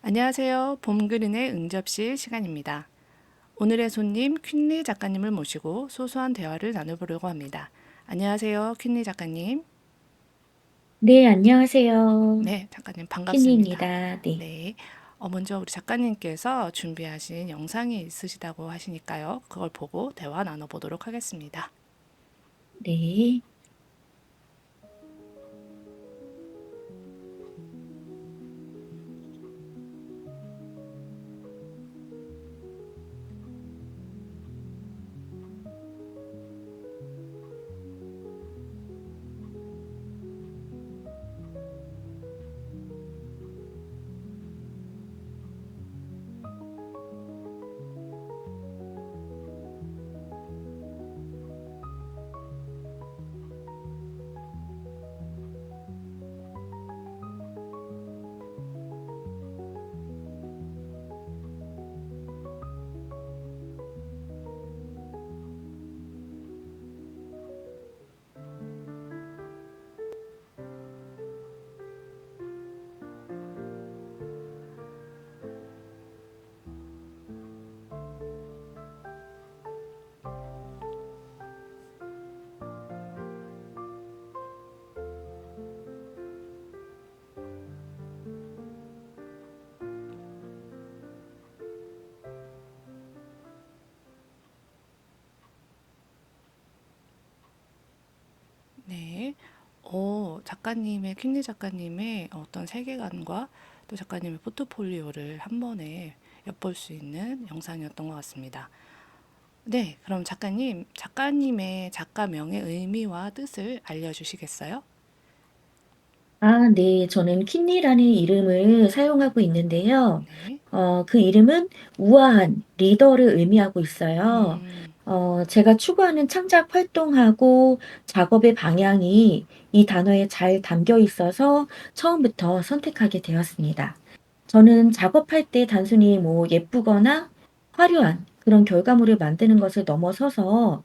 안녕하세요. 봄그린의 응접실 시간입니다. 오늘의 손님 퀸리 작가님을 모시고 소소한 대화를 나눠보려고 합니다. 안녕하세요, 퀸리 작가님. 네, 안녕하세요. 네, 작가님 반갑습니다. 퀸입니다. 네. 네, 먼저 우리 작가님께서 준비하신 영상이 있으시다고 하시니까요. 그걸 보고 대화 나눠보도록 하겠습니다. 네. 네, 작가님의, 퀸리 작가님의 어떤 세계관과 또 작가님의 포트폴리오를 한 번에 엿볼 수 있는 영상이었던 것 같습니다. 네, 그럼 작가님, 작가님의 작가명의 의미와 뜻을 알려주시겠어요? 아, 네. 저는 퀸이라는 이름을 사용하고 있는데요. 네. 그 이름은 우아한 리더를 의미하고 있어요. 제가 추구하는 창작 활동하고 작업의 방향이 이 단어에 잘 담겨 있어서 처음부터 선택하게 되었습니다. 저는 작업할 때 단순히 뭐 예쁘거나 화려한 그런 결과물을 만드는 것을 넘어서서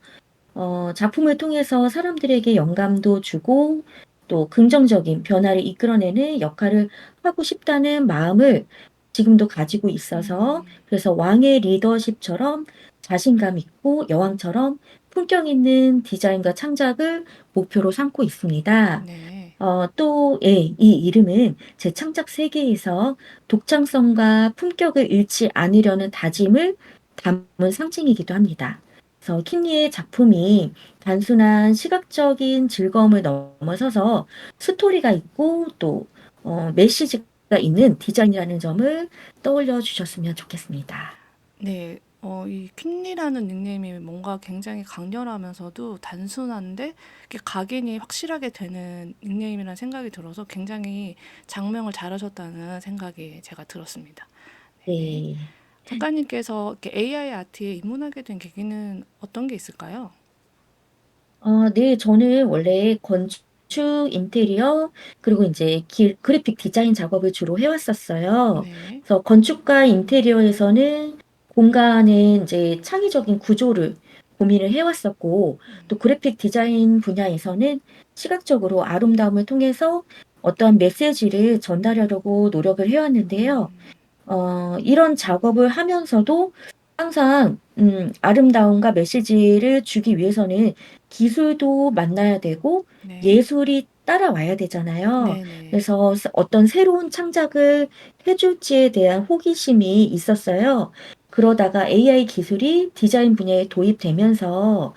작품을 통해서 사람들에게 영감도 주고 또 긍정적인 변화를 이끌어내는 역할을 하고 싶다는 마음을 지금도 가지고 있어서 그래서 왕의 리더십처럼 자신감 있고 여왕처럼 품격 있는 디자인과 창작을 목표로 삼고 있습니다. 네. 또, 예, 이 이름은 제 창작 세계에서 독창성과 품격을 잃지 않으려는 다짐을 담은 상징이기도 합니다. 그래서 킹리의 작품이 단순한 시각적인 즐거움을 넘어서서 스토리가 있고 또 메시지가 있는 디자인이라는 점을 떠올려 주셨으면 좋겠습니다. 네. 이 퀸리라는 닉네임이 뭔가 굉장히 강렬하면서도 단순한데 이렇게 각인이 확실하게 되는 닉네임이라는 생각이 들어서 굉장히 장명을 잘하셨다는 생각이 제가 들었습니다. 네. 네. 작가님께서 이렇게 AI 아트에 입문하게 된 계기는 어떤 게 있을까요? 네. 저는 원래 건축, 인테리어, 그리고 이제 그래픽 디자인 작업을 주로 해왔었어요. 네. 그래서 건축과 인테리어에서는 공간의 이제 창의적인 구조를 고민을 해왔었고, 또 그래픽 디자인 분야에서는 시각적으로 아름다움을 통해서 어떠한 메시지를 전달하려고 노력을 해왔는데요. 이런 작업을 하면서도 항상 아름다움과 메시지를 주기 위해서는 기술도 만나야 되고 네. 예술이 따라와야 되잖아요. 네네. 그래서 어떤 새로운 창작을 해줄지에 대한 호기심이 있었어요. 그러다가 AI 기술이 디자인 분야에 도입되면서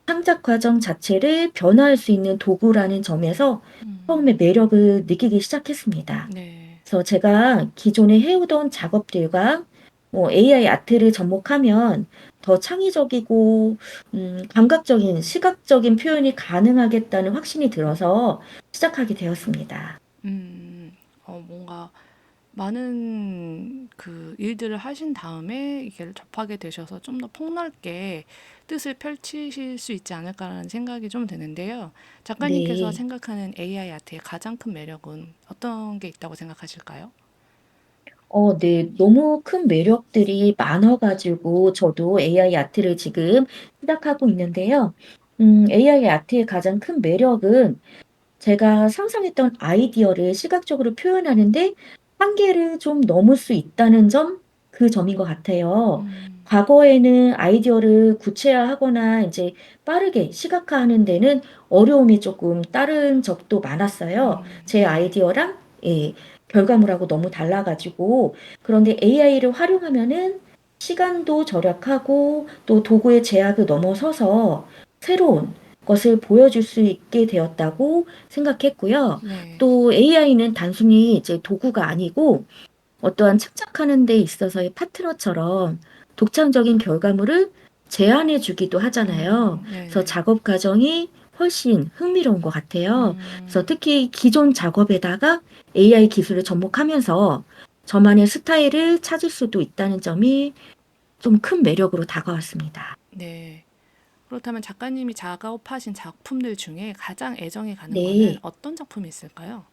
창작 과정 자체를 변화할 수 있는 도구라는 점에서 처음에 매력을 느끼기 시작했습니다. 네. 그래서 제가 기존에 해오던 작업들과 뭐 AI 아트를 접목하면 더 창의적이고 감각적인 시각적인 표현이 가능하겠다는 확신이 들어서 시작하게 되었습니다. 뭔가 많은 그 일들을 하신 다음에 이게 접하게 되셔서 좀 더 폭넓게 뜻을 펼치실 수 있지 않을까라는 생각이 좀 드는데요. 작가님께서 네. 생각하는 AI 아트의 가장 큰 매력은 어떤 게 있다고 생각하실까요? 네. 너무 큰 매력들이 많아가지고 저도 AI 아트를 지금 시작하고 있는데요. AI 아트의 가장 큰 매력은 제가 상상했던 아이디어를 시각적으로 표현하는데 한계를 좀 넘을 수 있다는 점, 그 점인 것 같아요. 음. 과거에는 아이디어를 구체화하거나 이제 빠르게 시각화하는 데는 어려움이 조금 따른 적도 많았어요. 제 네. 아이디어랑 예, 결과물하고 너무 달라가지고. 그런데 AI를 활용하면은 시간도 절약하고 또 도구의 제약을 넘어서서 새로운 것을 보여줄 수 있게 되었다고 생각했고요. 네. 또 AI는 단순히 이제 도구가 아니고 어떠한 측정하는 데 있어서의 파트너처럼 독창적인 결과물을 제안해 주기도 하잖아요. 그래서 네네. 작업 과정이 훨씬 흥미로운 것 같아요. 그래서 음. 특히 기존 작업에다가 AI 기술을 접목하면서 저만의 스타일을 찾을 수도 있다는 점이 좀 큰 매력으로 다가왔습니다. 네. 그렇다면 작가님이 작업하신 작품들 중에 가장 애정이 가는 거는 네. 어떤 작품이 있을까요?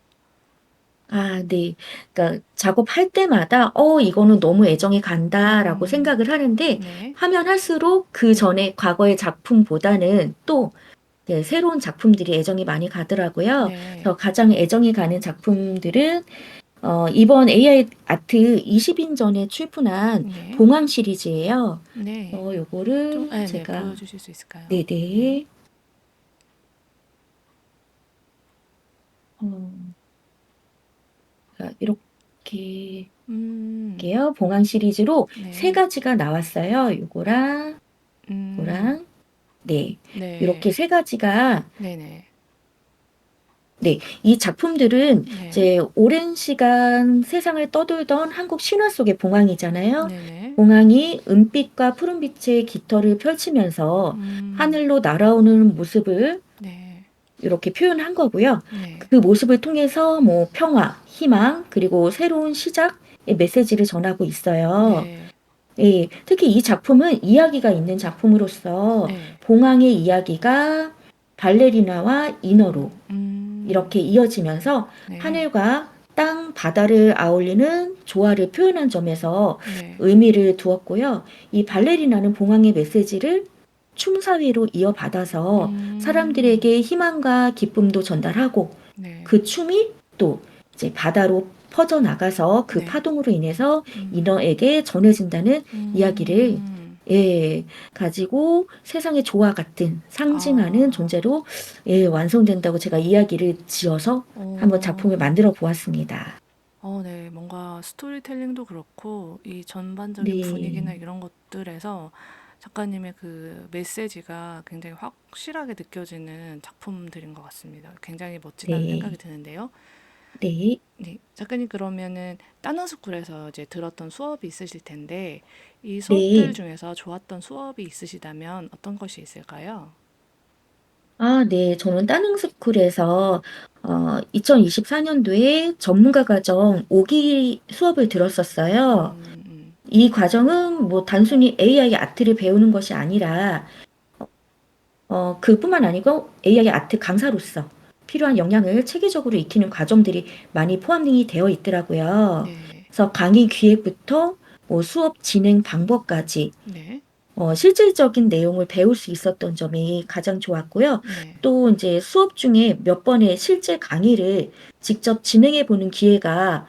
아, 네. 그러니까 작업할 때마다 이거는 너무 애정이 간다라고 생각을 하는데 네. 하면 할수록 그 전에 과거의 작품보다는 또 네, 새로운 작품들이 애정이 많이 가더라고요. 네. 그래서 가장 애정이 가는 작품들은 이번 AI 아트 20인 전에 출품한 네. 봉황 시리즈예요. 네. 좀, 요거를 네, 네. 제가 보여주실 수 있을까요? 네. 네네. 어, 이렇게 음. 게요. 봉황 시리즈로 세 네. 가지가 나왔어요. 요거랑 음. 요거랑 네. 네. 이렇게 세 가지가 네네. 네. 이 작품들은 네. 이제 오랜 시간 세상을 떠돌던 한국 신화 속의 봉황이잖아요. 네네. 봉황이 은빛과 푸른빛의 깃털을 펼치면서 음. 하늘로 날아오는 모습을 네. 이렇게 표현한 거고요. 네. 그 모습을 통해서 뭐 평화, 희망, 그리고 새로운 시작의 메시지를 전하고 있어요. 네. 예, 특히 이 작품은 이야기가 있는 작품으로서 네. 봉황의 이야기가 발레리나와 인어로 이렇게 이어지면서 네. 하늘과 땅, 바다를 아울리는 조화를 표현한 점에서 네. 의미를 두었고요. 이 발레리나는 봉황의 메시지를 춤 사위로 이어받아서 음. 사람들에게 희망과 기쁨도 전달하고 네. 그 춤이 또 이제 바다로 퍼져나가서 그 네. 파동으로 인해서 음. 인어에게 전해진다는 이야기를 음. 예, 가지고 세상의 조화 같은 상징하는 아. 존재로 예, 완성된다고 제가 이야기를 지어서 한번 작품을 어. 만들어 보았습니다. 네. 뭔가 스토리텔링도 그렇고 이 전반적인 분위기나 네, 이런 것들에서 작가님의 그 메시지가 굉장히 확실하게 느껴지는 작품들인 것 같습니다. 굉장히 멋지다는 생각이 네, 드는데요. 네, 네. 작가님 그러면은 다른 스쿨에서 이제 들었던 수업이 있으실 텐데 이 수업들 네. 중에서 좋았던 수업이 있으시다면 어떤 것이 있을까요? 아, 네. 저는 따능스쿨에서 2024년도에 전문가 과정 5기 수업을 들었었어요. 이 과정은 뭐 단순히 AI 아트를 배우는 것이 아니라 그뿐만 아니고 AI 아트 강사로서 필요한 역량을 체계적으로 익히는 과정들이 많이 포함이 되어 있더라고요. 네. 그래서 강의 기획부터 뭐 수업 진행 방법까지 네. 실질적인 내용을 배울 수 있었던 점이 가장 좋았고요. 네. 또 이제 수업 중에 몇 번의 실제 강의를 직접 진행해 보는 기회가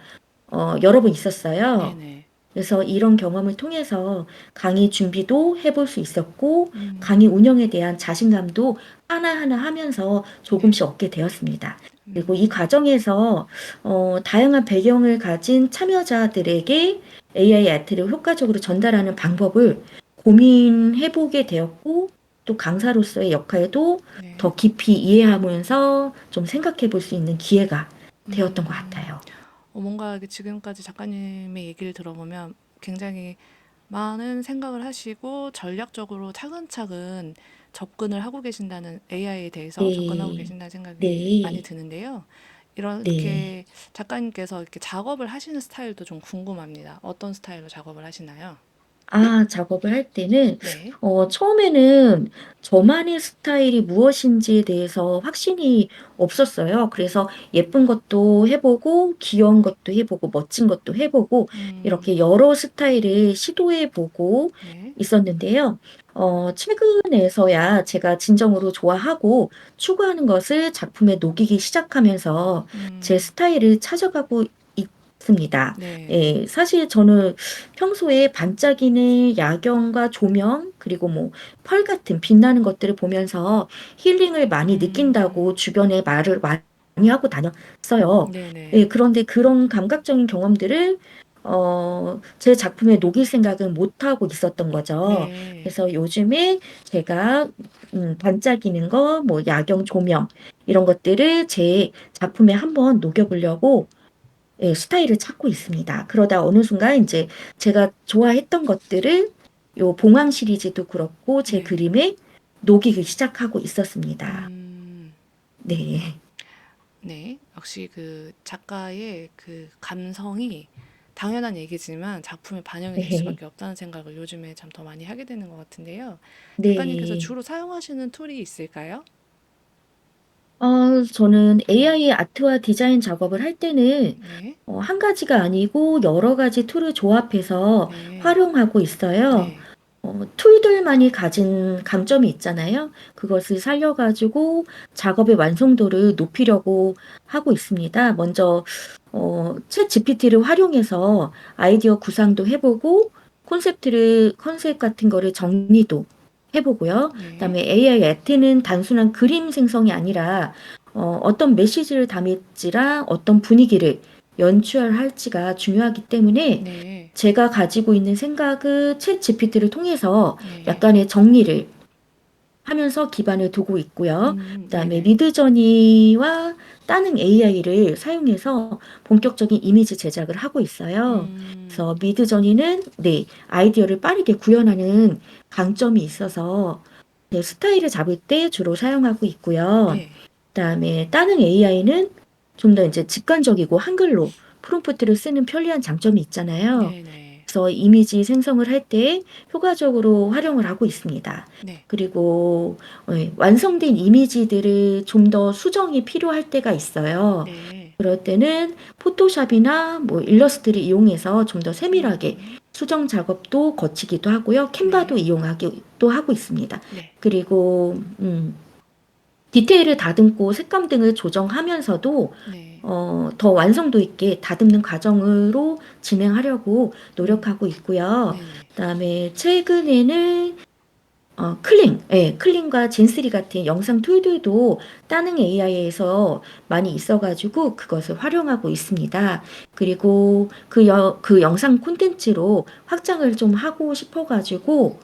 여러 번 있었어요. 네네. 그래서 이런 경험을 통해서 강의 준비도 해볼 수 있었고, 음. 강의 운영에 대한 자신감도 하나하나 하면서 네. 조금씩 얻게 되었습니다. 그리고 이 음. 과정에서 다양한 배경을 가진 참여자들에게 AI 아트를 효과적으로 전달하는 방법을 고민해보게 되었고, 또 강사로서의 역할도 네. 더 깊이 이해하면서 좀 생각해 볼 수 있는 기회가 되었던 것 음. 같아요. 뭔가 이렇게 지금까지 작가님의 얘기를 들어보면 굉장히 많은 생각을 하시고 전략적으로 차근차근 접근을 하고 계신다는 AI에 대해서 접근하고 네, 계신다는 생각이 많이 네, 드는데요. 네. 이렇게 작가님께서 이렇게 작업을 하시는 스타일도 좀 궁금합니다. 어떤 스타일로 작업을 하시나요? 아, 작업을 할 때는, 네. 처음에는 저만의 스타일이 무엇인지에 대해서 확신이 없었어요. 그래서 예쁜 것도 해보고, 귀여운 것도 해보고, 멋진 것도 해보고, 이렇게 여러 스타일을 시도해보고 네. 있었는데요. 최근에서야 제가 진정으로 좋아하고 추구하는 것을 작품에 녹이기 시작하면서 제 스타일을 찾아가고 있습니다. 네. 예, 사실 저는 평소에 반짝이는 야경과 조명, 그리고 뭐 펄 같은 빛나는 것들을 보면서 힐링을 많이 느낀다고 음. 주변에 말을 많이 하고 다녔어요. 예, 네네. 그런데 그런 감각적인 경험들을 제 작품에 녹일 생각은 못 하고 있었던 거죠. 네. 그래서 요즘에 제가 반짝이는 거, 뭐 야경 조명 이런 것들을 제 작품에 한번 녹여보려고 예, 스타일을 찾고 있습니다. 그러다 어느 순간 이제 제가 좋아했던 것들을 요 봉황 시리즈도 그렇고 제 네. 그림에 녹이기 시작하고 있었습니다. 음. 네. 네. 역시 그 작가의 그 감성이 당연한 얘기지만 작품에 반영이 될 네. 수밖에 없다는 생각을 요즘에 참 더 많이 하게 되는 것 같은데요. 작가님께서 네. 주로 사용하시는 툴이 있을까요? 저는 네. AI 아트와 디자인 작업을 할 때는 네. 한 가지가 아니고 여러 가지 툴을 조합해서 네. 활용하고 있어요. 네. 툴들만이 가진 강점이 있잖아요. 그것을 살려가지고 작업의 완성도를 높이려고 하고 있습니다. 먼저, 챗 GPT를 활용해서 아이디어 구상도 해보고, 컨셉 같은 거를 정리도 해보고요. 네. 그다음에 AI 아트는 단순한 그림 생성이 아니라, 어떤 메시지를 담을지랑 어떤 분위기를 연출할지가 중요하기 때문에 네. 제가 가지고 있는 생각을 챗 GPT를 통해서 네. 약간의 정리를 하면서 기반을 두고 있고요. 그다음에 네네. 미드저니와 다른 AI를 사용해서 본격적인 이미지 제작을 하고 있어요. 음. 그래서 미드저니는 네, 아이디어를 빠르게 구현하는 강점이 있어서 네, 스타일을 잡을 때 주로 사용하고 있고요. 네. 그다음에 다른 AI는 좀 더 이제 직관적이고 한글로 프롬프트를 쓰는 편리한 장점이 있잖아요. 네네. 그래서 이미지 생성을 할 때 효과적으로 활용을 하고 있습니다. 네. 그리고 완성된 이미지들을 좀 더 수정이 필요할 때가 있어요. 네. 그럴 때는 포토샵이나 뭐 일러스트를 이용해서 좀 더 세밀하게 음. 수정 작업도 거치기도 하고요. 캔바도 네. 이용하기도 하고 있습니다. 네. 그리고 디테일을 다듬고 색감 등을 조정하면서도 네. 더 완성도 있게 다듬는 과정으로 진행하려고 음. 노력하고 있고요. 네네. 그다음에 최근에는 클링, 예, 클링과 진쓰리 같은 영상 툴들도 다른 AI에서 많이 있어가지고 그것을 활용하고 있습니다. 그리고 그 영상 콘텐츠로 확장을 좀 하고 싶어가지고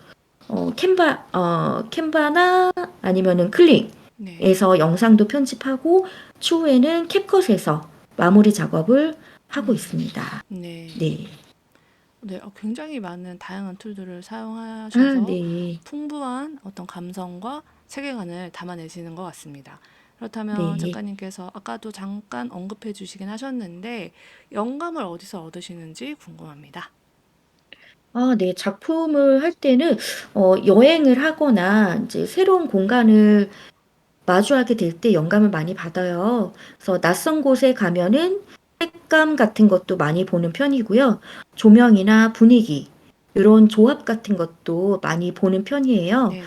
캔바나 아니면은 네. 클릭에서 영상도 편집하고 추후에는 캡컷에서 마무리 작업을 하고 음. 있습니다. 네. 네. 네. 굉장히 많은 다양한 툴들을 아, 사용하셔서 네. 풍부한 어떤 감성과 세계관을 담아내시는 것 같습니다. 그렇다면 네. 작가님께서 아까도 잠깐 언급해 주시긴 하셨는데 영감을 어디서 얻으시는지 궁금합니다. 아, 네. 작품을 할 때는 여행을 하거나 이제 새로운 공간을 마주하게 될 때 영감을 많이 받아요. 그래서 낯선 곳에 가면은 색감 같은 것도 많이 보는 편이고요. 조명이나 분위기, 이런 조합 같은 것도 많이 보는 편이에요. 네네.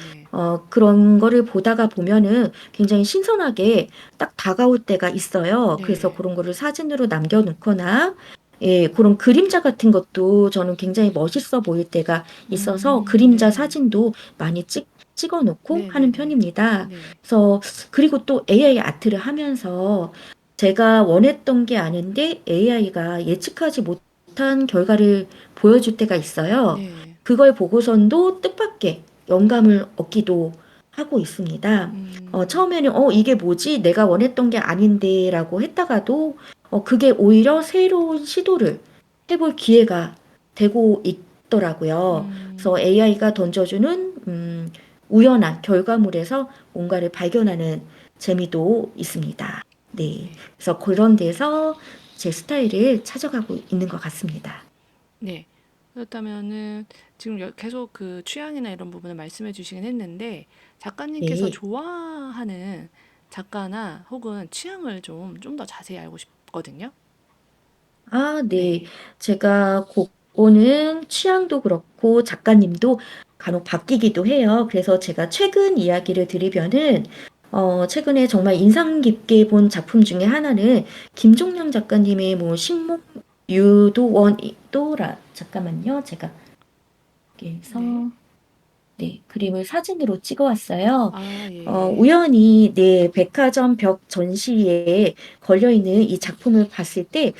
그런 거를 보다가 보면은 굉장히 신선하게 딱 다가올 때가 있어요. 그래서 네. 그런 거를 사진으로 남겨놓거나, 예, 그런 그림자 같은 것도 저는 굉장히 멋있어 보일 때가 있어서 그림자 네. 사진도 많이 찍어 놓고 하는 네네네. 편입니다. 네. 그래서 그리고 또 AI 아트를 하면서 제가 원했던 게 아닌데 AI가 예측하지 못한 결과를 보여줄 때가 있어요. 네. 그걸 보고선도 뜻밖의 영감을 얻기도 하고 있습니다. 음. 처음에는 이게 뭐지? 내가 원했던 게 아닌데라고 했다가도 그게 오히려 새로운 시도를 해볼 기회가 되고 있더라고요. 그래서 음. AI가 던져주는 우연한 결과물에서 뭔가를 발견하는 재미도 있습니다. 네. 네. 그래서 그런 데서 제 스타일을 찾아가고 있는 것 같습니다. 네. 그렇다면은 지금 계속 그 취향이나 이런 부분을 말씀해 주시긴 했는데 작가님께서 네. 좋아하는 작가나 혹은 취향을 좀 더 자세히 알고 싶거든요. 아, 네. 네. 제가 그거는 취향도 그렇고 작가님도 간혹 바뀌기도 해요. 그래서 제가 최근 이야기를 드리면은 최근에 정말 인상 깊게 본 작품 중에 하나는 김종영 작가님의 뭐 식목 유도원이도라 잠깐만요. 제가 네. 여기서 네, 그림을 사진으로 찍어왔어요. 아, 예. 우연히 네, 백화점 벽 전시에 걸려있는 이 작품을 봤을 때,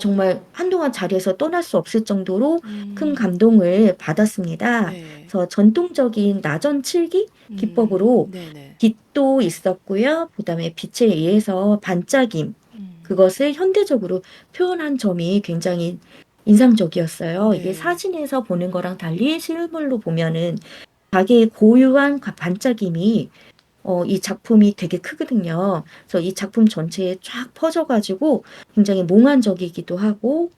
정말 한동안 자리에서 떠날 수 없을 정도로 큰 감동을 받았습니다. 네. 그래서 전통적인 나전 칠기 기법으로 네네. 빛도 있었고요. 그다음에 빛에 의해서 반짝임, 음, 그것을 현대적으로 표현한 점이 굉장히 인상적이었어요. 이게 네. 사진에서 보는 거랑 달리 실물로 보면은 자기의 고유한 반짝임이 이 작품이 되게 크거든요. 그래서 이 작품 전체에 쫙 퍼져가지고 굉장히 몽환적이기도 하고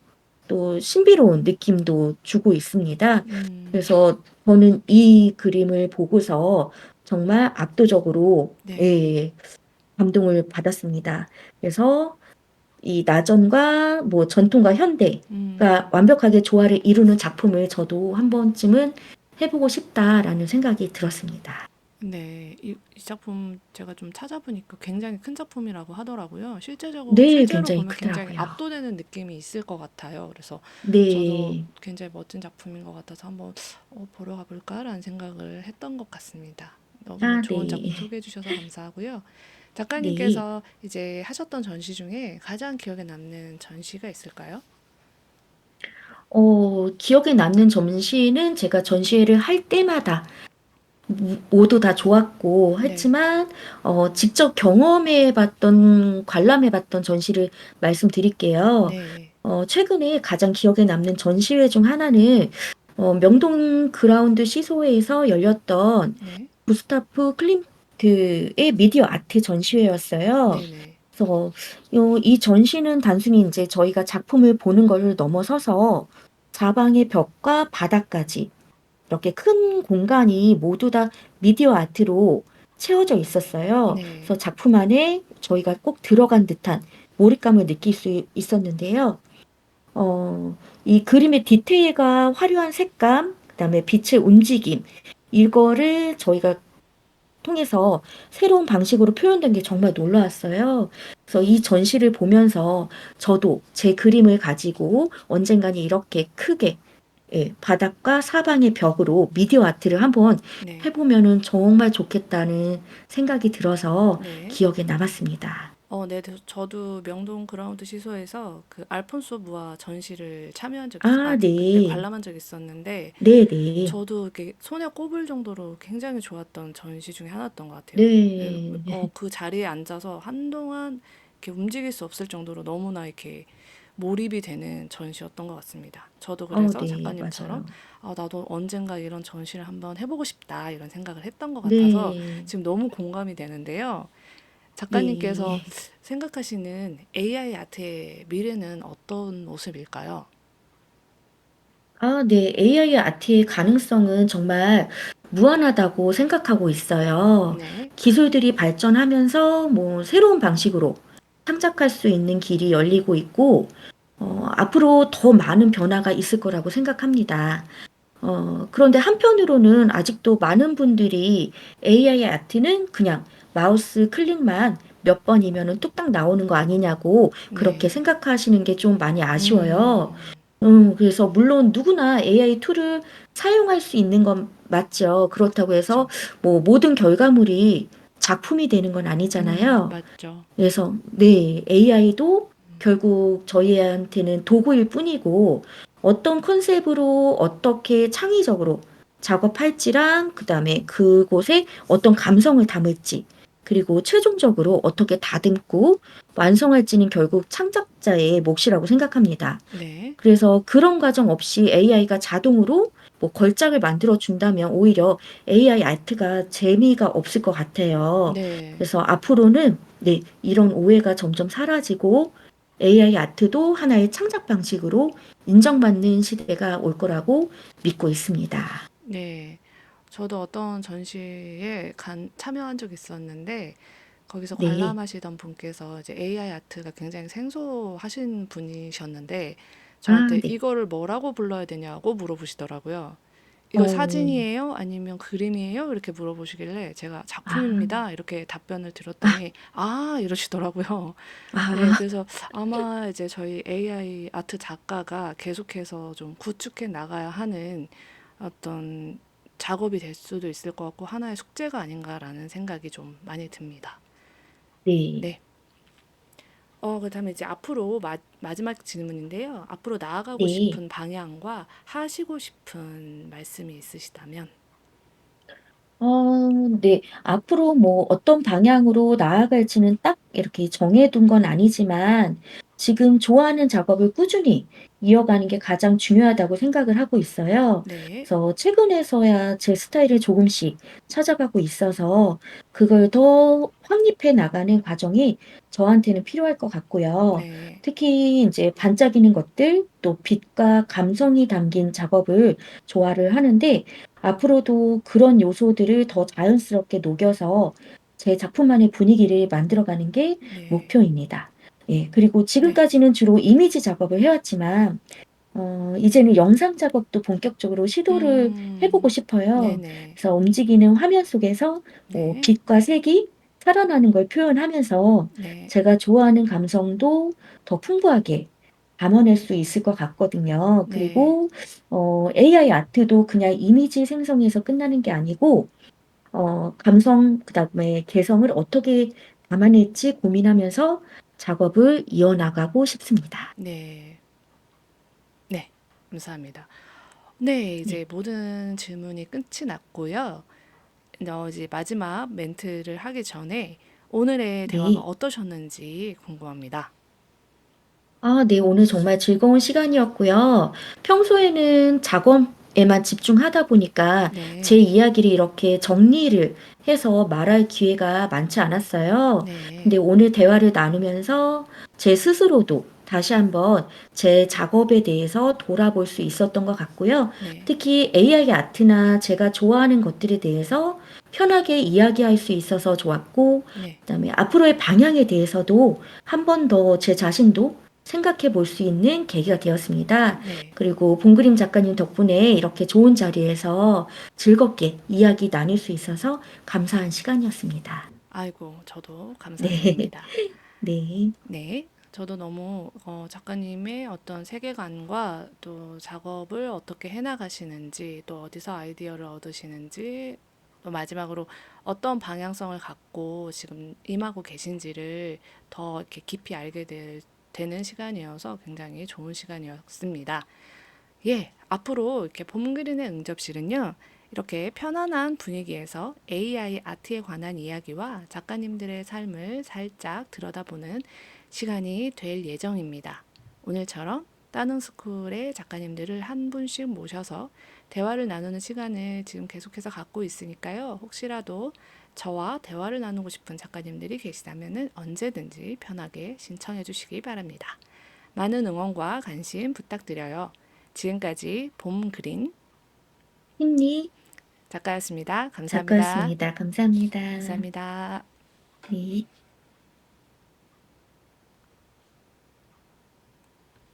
또 신비로운 느낌도 주고 있습니다. 음, 그래서 저는 이 그림을 보고서 정말 압도적으로 네. 예, 감동을 받았습니다. 그래서 이 나전과 뭐 전통과 현대가 음, 완벽하게 조화를 이루는 작품을 저도 한 번쯤은 해보고 싶다라는 생각이 들었습니다. 네. 이 작품 제가 좀 찾아보니까 굉장히 큰 작품이라고 하더라고요. 네, 실제로 굉장히 보면 굉장히 크더라고요. 압도되는 느낌이 있을 것 같아요. 그래서 저도 네. 굉장히 멋진 작품인 것 같아서 한번 보러 가볼까라는 생각을 했던 것 같습니다. 너무 아, 좋은 작품 네. 소개해 주셔서 감사하고요. 네. 작가님께서 이제 하셨던 전시 중에 가장 기억에 남는 전시가 있을까요? 기억에 남는 전시는 제가 전시회를 할 때마다 모두 다 좋았고 네. 했지만, 직접 경험해 봤던, 관람해 봤던 전시를 말씀드릴게요. 네. 최근에 가장 기억에 남는 전시회 중 하나는, 명동 그라운드 시소회에서 열렸던 네. 구스타프 클림트의 미디어 아트 전시회였어요. 네네. 그래서 이 전시는 단순히 이제 저희가 작품을 보는 것을 넘어서서 사방의 벽과 바닥까지 이렇게 큰 공간이 모두 다 미디어 아트로 채워져 있었어요. 네. 그래서 작품 안에 저희가 꼭 들어간 듯한 몰입감을 느낄 수 있었는데요. 이 그림의 디테일과 화려한 색감, 그다음에 빛의 움직임, 이거를 저희가 통해서 새로운 방식으로 표현된 게 정말 놀라웠어요. 그래서 이 전시를 보면서 저도 제 그림을 가지고 언젠가는 이렇게 크게 바닥과 사방의 벽으로 미디어 아트를 한번 네. 해보면은 정말 좋겠다는 생각이 들어서 네. 기억에 남았습니다. 네. 저도 명동 그라운드 시소에서 그 알폰소 무아 전시를 참여한 적이 아, 그때 네. 관람한 적이 있었는데 네네. 저도 이렇게 손에 꼽을 정도로 굉장히 좋았던 전시 중에 하나였던 것 같아요. 네. 그 자리에 앉아서 한동안 이렇게 움직일 수 없을 정도로 너무나 이렇게 몰입이 되는 전시였던 것 같습니다. 저도 그래서 네, 작가님처럼 맞아요. 나도 언젠가 이런 전시를 한번 해보고 싶다 이런 생각을 했던 것 같아서 네. 지금 너무 공감이 되는데요. 작가님께서 네. 생각하시는 AI 아트의 미래는 어떤 모습일까요? 아, 네. AI 아트의 가능성은 정말 무한하다고 생각하고 있어요. 네, 기술들이 발전하면서 뭐 새로운 방식으로 창작할 수 있는 길이 열리고 있고, 앞으로 더 많은 변화가 있을 거라고 생각합니다. 그런데 한편으로는 아직도 많은 분들이 AI 아트는 그냥 마우스 클릭만 몇 번이면은 뚝딱 나오는 거 아니냐고 그렇게 네, 생각하시는 게 좀 많이 아쉬워요. 음, 그래서 물론 누구나 AI 툴을 사용할 수 있는 건 맞죠. 그렇다고 해서 그쵸. 뭐 모든 결과물이 작품이 되는 건 아니잖아요. 맞죠. 그래서 네, AI도 결국 저희한테는 도구일 뿐이고 어떤 컨셉으로 어떻게 창의적으로 작업할지랑 그다음에 그곳에 어떤 감성을 담을지 그리고 최종적으로 어떻게 다듬고 완성할지는 결국 창작자의 몫이라고 생각합니다. 네, 그래서 그런 과정 없이 AI가 자동으로 뭐 걸작을 만들어 준다면 오히려 AI 아트가 재미가 없을 것 같아요. 네, 그래서 앞으로는 네, 이런 오해가 점점 사라지고 AI 아트도 하나의 창작 방식으로 인정받는 시대가 올 거라고 믿고 있습니다. 네. 저도 어떤 전시에 참여한 적이 있었는데, 거기서 네. 관람하시던 분께서 이제 AI 아트가 굉장히 생소하신 분이셨는데, 아, 저한테 네. 이거를 뭐라고 불러야 되냐고 물어보시더라고요. 이거 어, 사진이에요? 아니면 그림이에요? 이렇게 물어보시길래 제가 아, 작품입니다. 이렇게 답변을 아, 드렸더니 아, 이러시더라고요. 네, 아, 그래서 아마 이제 저희 AI 아트 작가가 계속해서 좀 구축해 나가야 하는 어떤 작업이 될 수도 있을 것 같고 하나의 숙제가 아닌가라는 생각이 좀 많이 듭니다. 네, 네. 그다음에 이제 앞으로 마지막 질문인데요. 앞으로 나아가고 네. 싶은 방향과 하시고 싶은 말씀이 있으시다면? 어, 네. 앞으로 뭐 어떤 방향으로 나아갈지는 딱 이렇게 정해둔 건 아니지만 지금 좋아하는 작업을 꾸준히 이어가는 게 가장 중요하다고 생각을 하고 있어요. 네, 그래서 최근에서야 제 스타일을 조금씩 찾아가고 있어서 그걸 더 확립해 나가는 과정이 저한테는 필요할 것 같고요. 네, 특히 이제 반짝이는 것들, 또 빛과 감성이 담긴 작업을 좋아를 하는데 앞으로도 그런 요소들을 더 자연스럽게 녹여서 제 작품만의 분위기를 만들어가는 게 네, 목표입니다. 예, 그리고 네. 지금까지는 주로 이미지 작업을 해왔지만, 이제는 영상 작업도 본격적으로 시도를 해보고 싶어요. 네네, 그래서 움직이는 화면 속에서 네, 빛과 색이 살아나는 걸 표현하면서 네, 제가 좋아하는 감성도 더 풍부하게 담아낼 수 있을 것 같거든요. 네, 그리고 AI 아트도 그냥 이미지 생성해서 끝나는 게 아니고 감성 그다음에 개성을 어떻게 담아낼지 고민하면서 작업을 이어나가고 싶습니다. 네, 네. 감사합니다. 네, 네. 이제 모든 질문이 끝이 났고요. 이제 마지막 멘트를 하기 전에 오늘의 대화가 네. 어떠셨는지 궁금합니다. 아, 네. 오늘 정말 즐거운 시간이었고요. 평소에는 작업에만 집중하다 보니까 제 네, 이야기를 이렇게 정리를 해서 말할 기회가 많지 않았어요. 근데 네, 오늘 대화를 나누면서 제 스스로도 다시 한번 제 작업에 대해서 돌아볼 수 있었던 것 같고요. 네, 특히 AI 아트나 제가 좋아하는 것들에 대해서 편하게 이야기할 수 있어서 좋았고, 네, 그다음에 앞으로의 방향에 대해서도 한 번 더 제 자신도 생각해 볼 수 있는 계기가 되었습니다. 네. 그리고 봉그림 작가님 덕분에 이렇게 좋은 자리에서 즐겁게 이야기 나눌 수 있어서 감사한 시간이었습니다. 아이고, 저도 네, 감사드립니다. 네, 네. 저도 너무 작가님의 어떤 세계관과 또 작업을 어떻게 해나가시는지, 또 어디서 아이디어를 얻으시는지, 또 마지막으로 어떤 방향성을 갖고 지금 임하고 계신지를 더 이렇게 깊이 되는 시간이어서 굉장히 좋은 시간이었습니다. 예, 앞으로 이렇게 봄 그리는 응접실은요, 이렇게 편안한 분위기에서 AI 아트에 관한 이야기와 작가님들의 삶을 살짝 들여다보는 시간이 될 예정입니다. 오늘처럼 따능스쿨의 작가님들을 한 분씩 모셔서 대화를 나누는 시간을 지금 계속해서 갖고 있으니까요. 혹시라도 저와 대화를 나누고 싶은 작가님들이 계시다면 언제든지 편하게 신청해 주시기 바랍니다. 많은 응원과 관심 부탁드려요. 지금까지 봄 그린 힘니 작가였습니다. 감사합니다. 작가였습니다. 감사합니다. 감사합니다. 네.